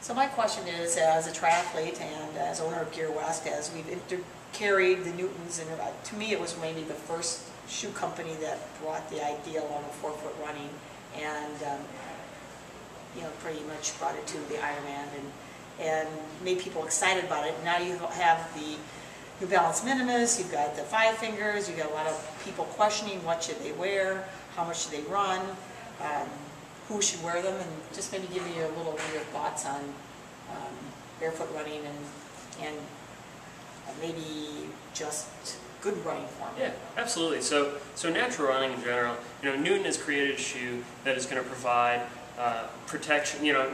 So my question is, as a triathlete and as owner of Gear West, as we've carried the Newtons, and to me it was maybe the first shoe company that brought the idea along with forefoot running, and you know, pretty much brought it to the Ironman and made people excited about it. Now you have the New Balance Minimus, you've got the Five Fingers, you've got a lot of people questioning what should they wear, how much should they run, who should wear them, and just maybe give me a little of your thoughts on barefoot running and maybe just good running form. Yeah, absolutely. So natural running in general, you know, Newton has created a shoe that is going to provide protection, you know,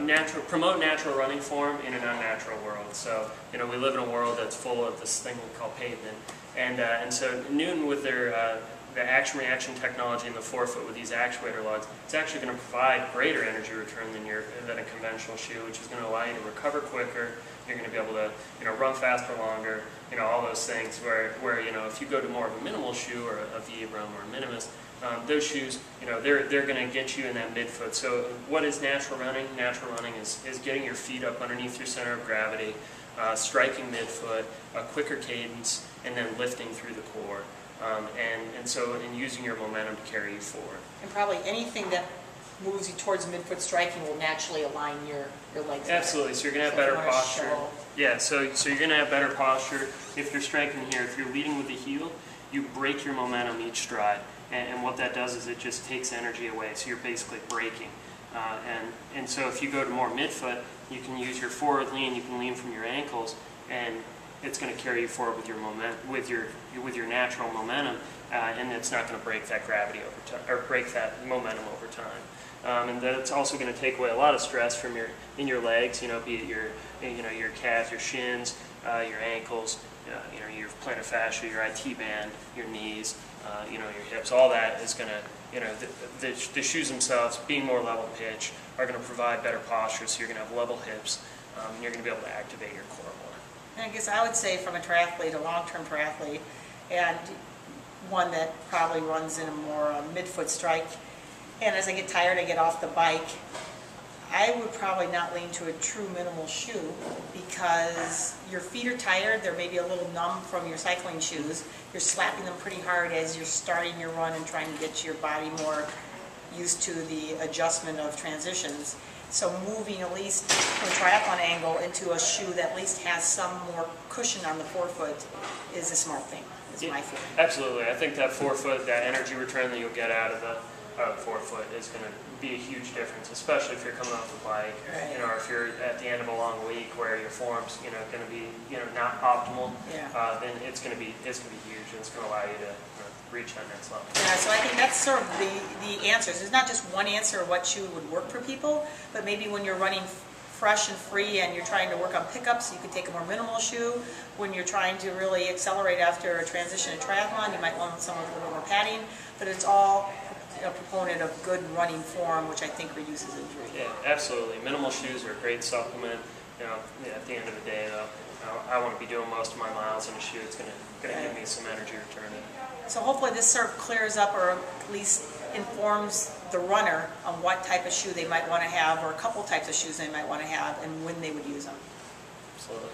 promote natural running form in an unnatural world. So, you know, we live in a world that's full of this thing we call pavement, and so Newton, with their the action-reaction technology in the forefoot with these actuator lugs, it's actually going to provide greater energy return than a conventional shoe, which is going to allow you to recover quicker. You're going to be able to, you know, run faster longer, you know, all those things where you know, if you go to more of a minimal shoe or a Vibram or a Minimus, those shoes, you know, they're going to get you in that midfoot. So what is natural running? Natural running is getting your feet up underneath your center of gravity, striking midfoot, a quicker cadence, and then lifting through the core. And using your momentum to carry you forward. And probably anything that moves you towards midfoot striking will naturally align your legs. Absolutely. So you're going to have better posture. Yeah. So you're going to have better posture if you're striking here. If you're leading with the heel, you break your momentum each stride, and what that does is it just takes energy away. So you're basically braking. And so if you go to more midfoot, you can use your forward lean. You can lean from your ankles, and it's going to carry you forward with your natural momentum, and it's not going to break that gravity over time, or break that momentum over time. And that's also going to take away a lot of stress from in your legs, you know, be it your calves, your shins, your ankles, you know, your plantar fascia, your IT band, your knees, you know, your hips. All that is going to, you know, the shoes themselves, being more level pitch, are going to provide better posture. So you're going to have level hips, and you're going to be able to activate your core more. I guess I would say, from a triathlete, a long-term triathlete, and one that probably runs in a more midfoot strike, and as I get tired, I get off the bike, I would probably not lean to a true minimal shoe, because your feet are tired, they're maybe a little numb from your cycling shoes, you're slapping them pretty hard as you're starting your run and trying to get your body more used to the adjustment of transitions. So moving at least from a triathlon angle into a shoe that at least has some more cushion on the forefoot is a smart thing, is my feeling. Absolutely. I think that forefoot, that energy return that you'll get out of the forefoot is going to be a huge difference, especially if you're coming off the bike, right. You know, or if you're at the end of a long week where your form's, you know, going to be, you know, not optimal. Yeah. Then it's going to be huge, and it's going to allow you to reach that next level. Yeah, so I think that's sort of the answers. There's not just one answer of what shoe would work for people, but maybe when you're running fresh and free and you're trying to work on pickups, you could take a more minimal shoe. When you're trying to really accelerate after a transition in triathlon, you might want some with a little more padding, but it's all a proponent of good running form, which I think reduces injury. Yeah, absolutely. Minimal shoes are a great supplement. You know, at the end of the day, though, I want to be doing most of my miles in a shoe. It's going to give me some energy return. So hopefully this sort of clears up, or at least informs the runner on what type of shoe they might want to have, or a couple types of shoes they might want to have, and when they would use them. Absolutely.